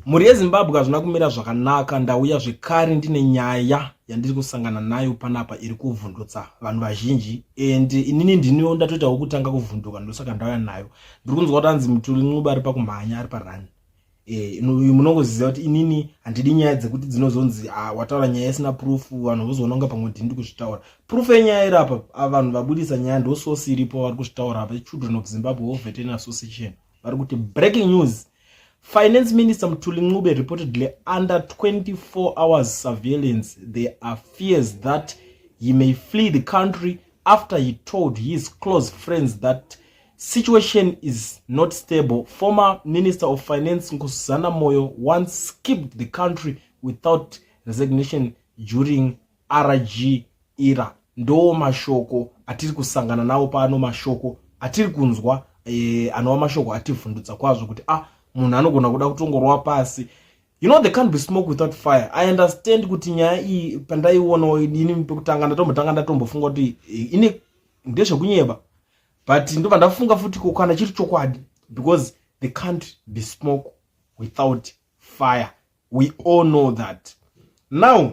Muri yeZimbabwe hazvina kumira zvakanaka. Ndauya zvekare ndine nyaya yandiri kusangana nayo panapa iri kuvhundutsa vanhu vazhinji, and inini ndiniwo ndatoitawo kutanga kuvhunduka, ndosaka ndauya nayo. Ndiri kunzwa kuti anzi Mutuli Nxube ari pakumhanya, ari parani. Munongoziva kuti inini handidi nyaya dzekuti dzinozonzi wataura nyaya isina proof, vanhu vozoona kunge pamwe ndiri kuzvitaura. Proof yenyaya iri apa, vanhu vabudisa nyaya ndo source iripo vari kuzvitaura apa, Children of Zimbabwe Welfare Association. Vari kuti breaking news. Finance Minister Mutuli Nxube reportedly under 24 hours surveillance. There are fears that he may flee the country after he told his close friends that situation is not stable. Former Minister of Finance Nkosazana Moyo once skipped the country without resignation during RG era. Ndo mashoko atiri kusangana nawo pano, mashoko atiri kunzwa anova mashoko ativhundutsa kwazvo kuti munhu anogona kuda kutongorwa pasi. You know, there can't be smoke without fire. I understand kuti nyaya iyi pandaiona inini pekutanga ndatombofunga kuti ini ndezvekunyeba, but ndo pandafunga futi kana chiri chokwadi, because there can't be smoke without fire. We all know that. Now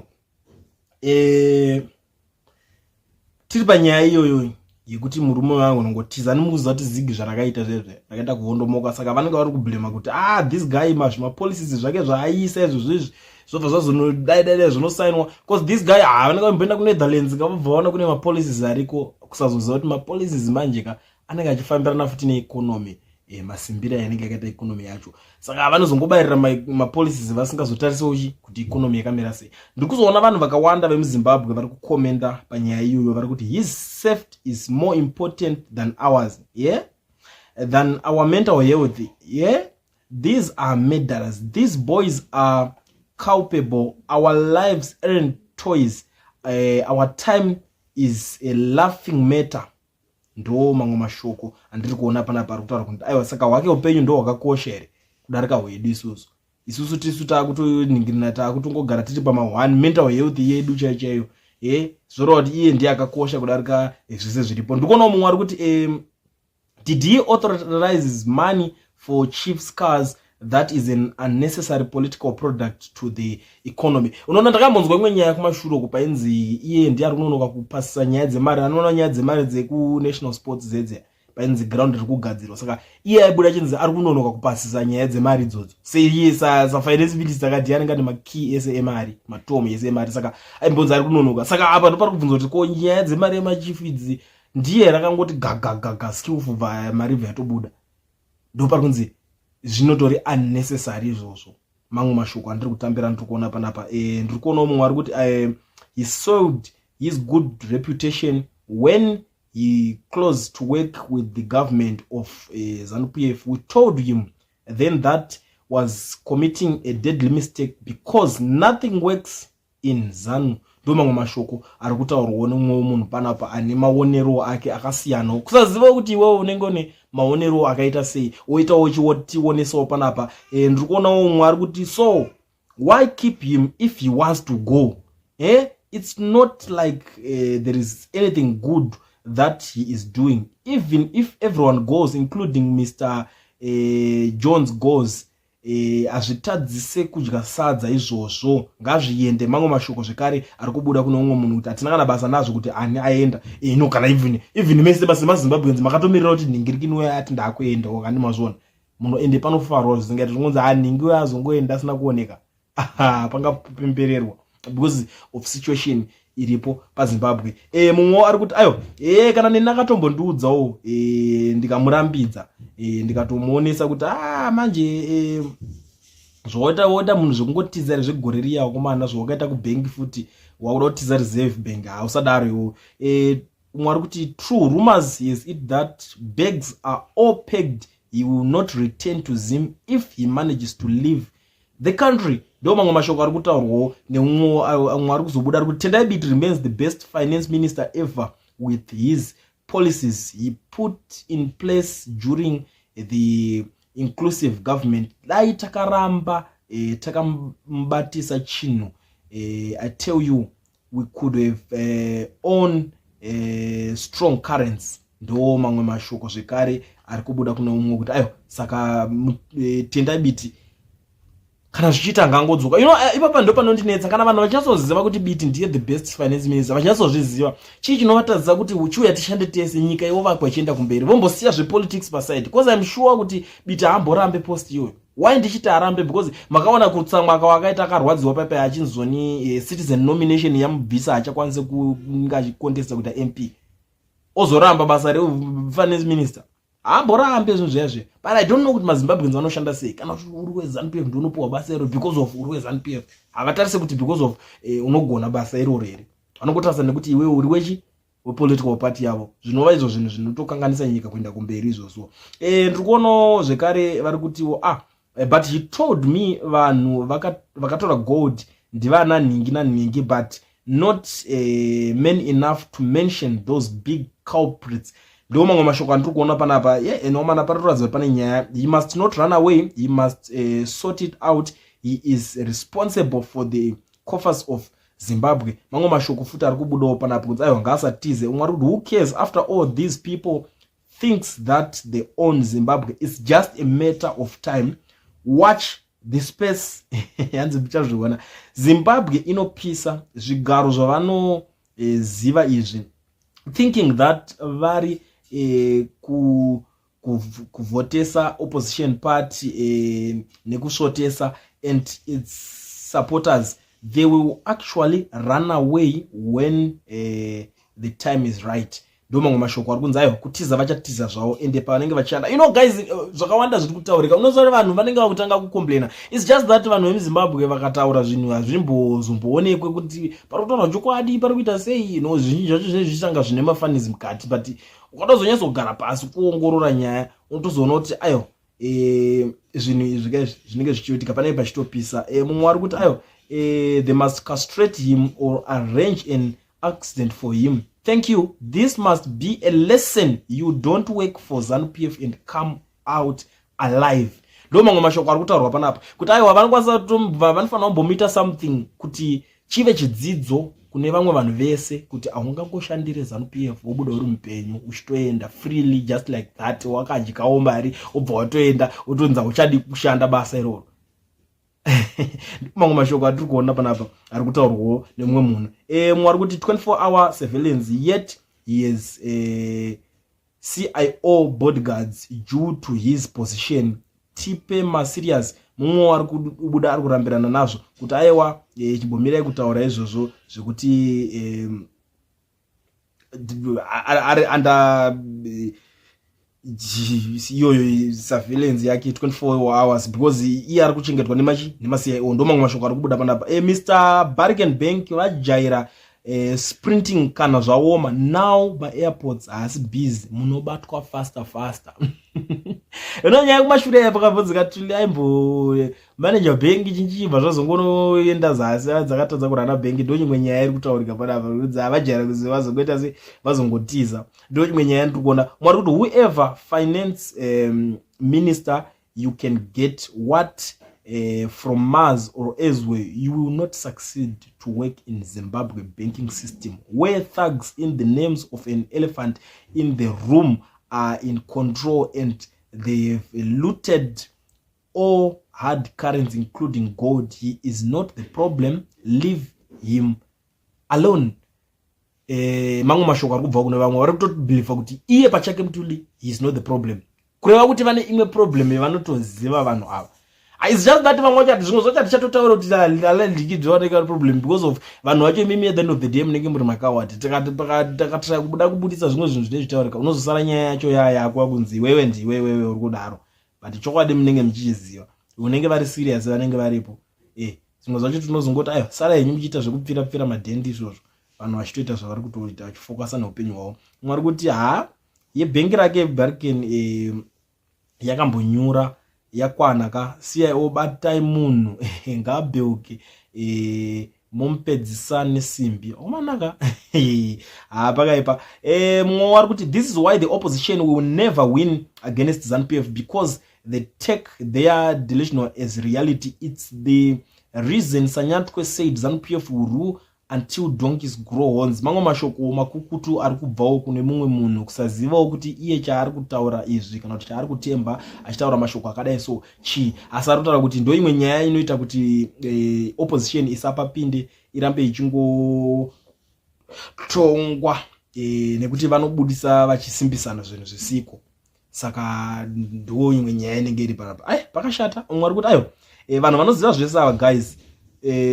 tiri panyaya iyoyo yekuti murume wangu nongotiza nimukuziva kuti zigi zvarakaita zvezve rakaita kuhondomoka, saka vanenge vari kublema kuti this guy policies zvake zvaaisa izvozvizvi zvobva zvazonodai zvinosainwa, because this guy vanenge vamboenda kuNetherlands ngavobva vaona kune mapolicies ariko, kusazoziva kuti mapolicies manje anenge achifambirana futi neeconomy, masimbiro yanenge yakaita economy yacho, saka vanozongobayirira mapolicies vasingazotarisawo kuti economy yakamira sei. Ndiri kuzoona vanhu vakawanda vemuZimbabwe vari kukomenda panyaya iyoyo, vari kuti his safety is more important than ours, than our mental health. These are murderers. These boys are culpable. Our lives aren't toys. Our time is a laughing matter. Ndo mamwe mashoko andiri kuona panapa ari kutaura kuti aiwa, saka hwake upenyu ndo hwakakosha here kudarika hwedu isusu tisu taakutoningirina, taakutongogara tiri pama1 mental health yedu chaiyo, zvorova kuti iye ndiye akakosha kudarika zvese zviripo. Ndikuonawo mumwe ari kuti did he authorize money for chief's cars? That is an unnecessary political product to the economy. Unoona ndakambonzwa imwe nyaya kumashuro kupainzi iye ndiye ari kunonoka kupasisa nyaya dzemari, anoona nyaya dzemari dzekunational sports dzedze painzi ground riri kugadzirwa, saka iye aibuda chinzi ari kunonoka kupasisa nyaya dzemari idzodzo. Seiye safinance minister akati anenge ane makey ese emari, matomo ese emari, saka aimbonzi ari kunonoka. Saka apa ndo pari kubvunzwa kuti ko nyaya dzemari yemachifu idzi ndiye rakangoti gagagaga skillful mari ibva yatobuda, ndo pari kunzi zvinotori unnecessary izvozvo. Mamwe mashoko andiri kutambira ndiri kuona panapa. Ndiri kuonawo mumwe ari kuti he sold his good reputation when he closed to work with the government of ZANU-PF. We told him then that was committing a deadly mistake because nothing works in ZANU. Ndo mamwe mashoko ari kutaurwawo nemumwe munhu panapa ane maonero ake akasiyanawo, kusaziva kuti iwewe unenge une maonero akaita sei, oitawo chiwonesawo panapa. Ndiri kuonawo mumwe ari kuti so why keep him if he wants to go? It's not like there is anything good that he is doing. Even if everyone goes, including Mr. Jones goes, azvitadzise kudya sadza izvozvo, ngazviende. Mamwe mashoko zvekare ari kubuda kuno umwe munhu kuti atina kana basa nazvo kuti ani aenda. No, kana even mese basa maZimbabweans makatomirira kuti ningiriki niwe ati ndakuenda wakandi mazvona munhu ende panofarwa zvisingati zvingonzi ningiwe azongoenda asina kuoneka. Panga pembererwa because of situation iripo paZimbabwe. Mumwe ari kuti ayo kana neni akatombondiudzawo ndikamurambidza ndikatomuonesa kuti manje zvoita munhu zvekungotizari zvegore riya komana zvawakaita kubank futi wakuda kutiza reserve bank usadaro iwo. Umwe ari kuti true rumors is it that bags are all pegged, he will not return to Zim if he manages to leave the country. Ndo mamwe mashoko ari kutaurwawo neumwe ari kuzobuda ari kuti Tendai Biti remains the best finance minister ever with his policies he put in place during the inclusive government. Dai takaramba takambatisa chinhu, I tell you we could have owned strong currents. Ndo mamwe mashoko zvekare ari kubuda kuno umwe kuti ayo saka Tendai Biti kana zvichiita ngangodzoka ipapa ndo panondinetsa kana vanhu vachazoziva kuti Biti ndiye the best finance minister vachazozviziva chii chinovatadzisa kuti uchiuya tishande tese nyika yovakwa ichienda kumberi vombosiya zvepolitics paside because I'm sure kuti Biti haamborambe post iyoyo. Why ndichiti arambe? Because makaona kutsamwa kwakaita akarwadziwa paipai achinzoni citizen nomination yamubvisa achakwanise kunga achikontesta kuita MP ozoramba basa refinance minister haamborambe zvinhu zvezve. But I don't know kuti maZimbabweans vanoshanda sei kana kuti uri weZANU-PF ndi unopiwa basa iro because of uri weZANU-PF. Havatarise kuti because of unogona basa iroro here. Vanongotarisa nekuti iwe uri wechi wepolitical party yavo. Zvinova izvo zvinhu zvinotokanganisa nyika kuenda kumberi izvozvo. Ndiri kuonawo zvekare vari kutiwo but he told me vanhu vakatora gold ndivana ningi naningi but not men enough to mention those big culprits. Ndo mamwe mashoko andiri kuona panapa enomana paratoradza pane nyaya. He must not run away, he must sort it out. He is responsible for the coffers of Zimbabwe. Mamwe mashoko futi ari kubudawo panapa kunzi aiwa ngaasatize. Umwe ari kuti who cares after all these people thinks that they own Zimbabwe. It's just a matter of time. Watch the space. Yanzi bichazviona Zimbabwe inopisa zvigaro zvavanoziva izvi thinking that vari kuvhotesa opposition party nekusvotesa and its supporters, they will actually run away when the time is right. Ndo mamwe mashoko ari kunzi aiwa kutiza vachatiza zvavo ende pavanenge vachishanda. Guys, zvakawanda zviri kutaurika. Unoziva vanhu vanenge vakutanga kukomplaina. It's just that vanhu vemuZimbabwe vakataura zvinhu hazvimbozomboonekwe kuti pari kutaura chokwadi, pari kuita sei. Zvizhinji zvacho zvichitanga zvine mafanizi mukati, but ukatozonyasogara pasi kuongorora nyaya unotozoona kuti aiwa zvinhu zvinenge zvichiitika panenge pachitopisa. Mumwe ari kuti aiwa they must castrate him or arrange an accident for him. Thank you. This must be a lesson. You don't work for ZANU-PF and come out alive. Ndo mamwe mashoko ari kutaurwa panapa kuti aiwa vanofanira kumbomita something kuti chive chidzidzo kune vamwe vanhu vese kuti haungangoshandire ZANU-PF wobuda uri mupenyu uchitoenda freely just like that wakadyawo mari obva watoenda utonza uchadi kushanda basa iroro. Mamwe mashoko atiri kuona panapa ari kutaurwawo nemumwe munhu. Mumwe ari kuti 24-hour surveillance yet he is CIO bodyguards due to his position. Tipe maserious. Mumwe ari kubuda ari kurambirana nazvo kuti aiwa chibomira kutaura izvozvo zvekuti ari under iyoyo surveillance yake 24 hours because iye ari kuchengetwa nemaCIO. Ndo mamwe mashoko ari kubuda panapa. Mr. Barkenbank vajaira sprinting kana zvaoma. Now airports haasi busy, munobatwa faster. Nyaya kumashure yapo pakabvunzika kuti aimbo manager bank chinchibva zvazongonoenda zasi dzakatadza kurana bank. Ndo chimwe nyaya iri kutaurika panapa kuti avajaira kuti vazongoita se vazongotiza. Ndo chimwe nyaya ndiri kuona. Mwari kuti whoever finance minister you can get what from Mars or elsewhere, you will not succeed to work in Zimbabwe banking system where thugs in the names of an elephant in the room are in control and they've looted all hard currency including gold. He is not the problem, leave him alone. Mamwe mashoko ari kubva kune vamwe vari kutobhiliva kuti iye pachake mutuli he is not the problem, kureva kuti vane imwe problem yavanotoziva vanhu ava. It's just that vamwe chati zvimwe zvacho tichatotaura kuti ndikidzioneka problem because of vanhu vacho imimi at the end of the day munenge muri makawati. Takatira kubuda kubudisa zvimwe zvinhu zvine zvitaurika unozosara nyaya yacho yako kunzi wewe ndiwewe uri kudaro, but chokwadi munenge muchiziva unenge vari serious vanenge varipo. Zvimwe zvacho tinozongoti ayo sara yenyu muchiita zvekupfira madhendi izvozvo vanhu vachitoita zvavari kutoita vachifokasa neupenyu hwavo. Mwari kuti yebhengi rake Barken yakambonyura yakwana ka CIO batai munhu ngabeuke mumpedzisane simbi omanaka pakaipa. Mumwe wari kuti this is why the opposition will never win against ZANU-PF because they take their delusional as reality. It's the reason Sanyantwe said ZANU-PF will rule until donkeys grow horns. Mamwe mashoko makukutu ari kubvawo kune mumwe munhu kusazivawo kuti iye chaari kutaura izvi kana kuti chaari kutemba achitaura mashoko akadai so asi ari kutaura kuti ndo imwe nyaya inoita kuti opposition isapapinde irambe ichingotongwa nekuti vanobudisa vachisimbisana zvinhu zvisiko. Saka ndo imwe nyaya inenge iri panapa. Pakashata umwe ari kuti vanhu vanoziva zvese ava guys.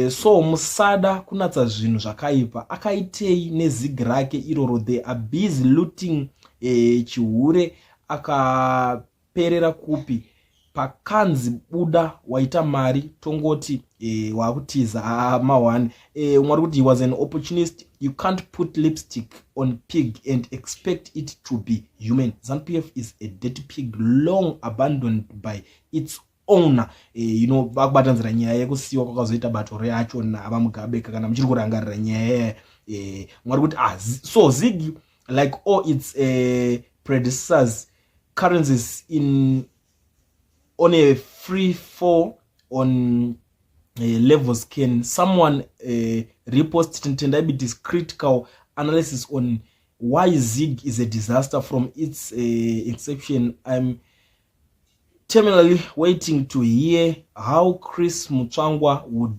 So musada kunatsa zvinhu zvakaipa akaitei nezigi rake iroro. They are busy looting chihure akaperera kupi pakanzi buda waita mari tongoti wakutiza mawani. Umwe ari kuti he was an opportunist. You can't put lipstick on pig and expect it to be human. ZANU-PF is a dead pig long abandoned by its owner. Vakubatanzira nyaya yekusiwa kwakazoita bato reacho navaMugabeka kana muchiri kurangarira nyaya mwari kuti so Ziggy like all its predecessors currencies on a free fall on levels. Can someone repost Ntendaibitis critical analysis on why Zig is a disaster from its inception? I'm terminally waiting to hear how Chris Mutsvangwa would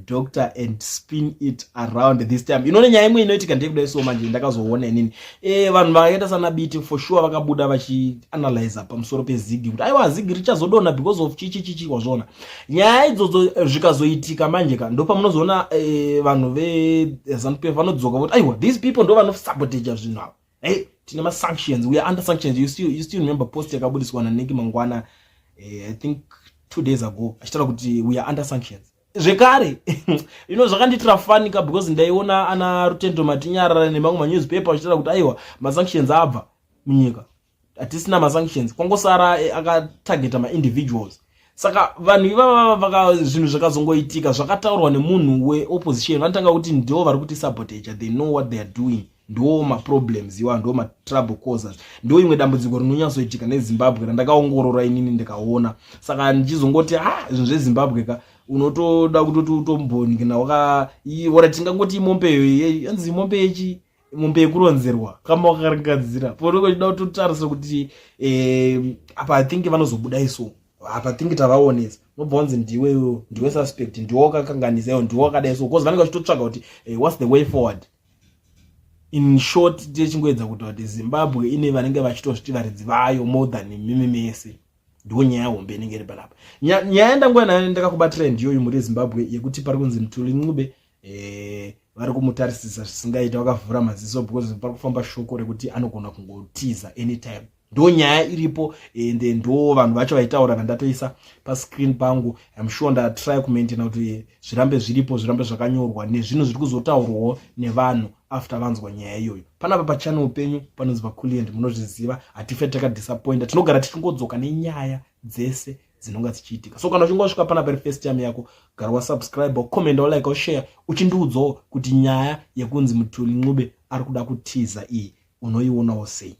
doctor and spin it around this time. Nyaya imwe inoitika ndekuda so manje ndakazoona inini vanhu vakaita sana biti for sure vakabuda vachianalyze pamusoro peZiggy kuti aiwa Ziggy richazodona because of chichi wazvona. Nyaya idzodzo zvikazoitika manje ndo pamunozoona vanhu veZANU-PF vanodzoka kuti aiwa these people ndo vanosabotage zvinhu ava. Tina ma sanctions, we are under sanctions. You still remember post yakabudiswa na Nicky Mangwana I think 2 days ago achitaura kuti we are under sanctions. Zvekare zvakanditira funny because ndaiona ana Rutendo Matinyarara nemamwe manewspaper achitaura kuti aiwa ma sanctions abva munyika. Atisina ma sanctions. Kwangosara akatargeta ma individuals. Saka vanhu ivava zvinhu zvakazongoitika zvakataurwa nemunhu weopposition vanotanga kuti ndo vari kuti sabotage. They know what they are doing. Ndo ma problems iwa ndo ma trouble causers. Ndo imwe dambudziko rinonyatsoitika neZimbabwe randakaongorora inini ndikaona. Saka ndichizongoti zvinhu zveZimbabwe unotoda kuti utomboningina waratingangoti mombe yanzi mombe yekuronzerwa kama wakarangadzira poroko chida kutotarisira kuti apa I think vanozobuda iso apa I think tavaonesa nobva wanzi ndiwe suspect ndiwe wakakanganisa ndiwe wakadai so because vanenge vachitotsvaga kuti what's the way forward. In short techingoedza kuti Zimbabwe ine vanenge vachitozviti varidzi vayo more than mimi mese. Ndo nyaya hombe inenge iri panapa. Nyaya ndangwana ndakakubatira ndiyo muri Zimbabwe yekuti pari kunzi Mutuli Ncube vari kumutarisisa zvisingaita vakavhura maziso because pari kufamba shoko rekuti anogona kungotiza anytime. Ndo nyaya iripo ende ndo vanhu vacho vaitaura vandatoisa pa screen pangu. I'm sure nda try kumaintain kuti zvirambe zviripo zvirambe zvakanyorwa nezvinhu zviri kuzotaurwawo nevanhu after vanzwa nyaya iyoyo. Panapa pa channel penyu panonzi Vakulie munozviziva hatife takadisappointa tinogara tichingodzoka nenyaya dzese dzinonga dzichiitika. So kana uchingosvika panapa first time yako gara wa subscribe, comment, like, share uchindiudzawo kuti nyaya yekunzi Mutuli Ncube ari kuda kutiza iyi unoionawo sei.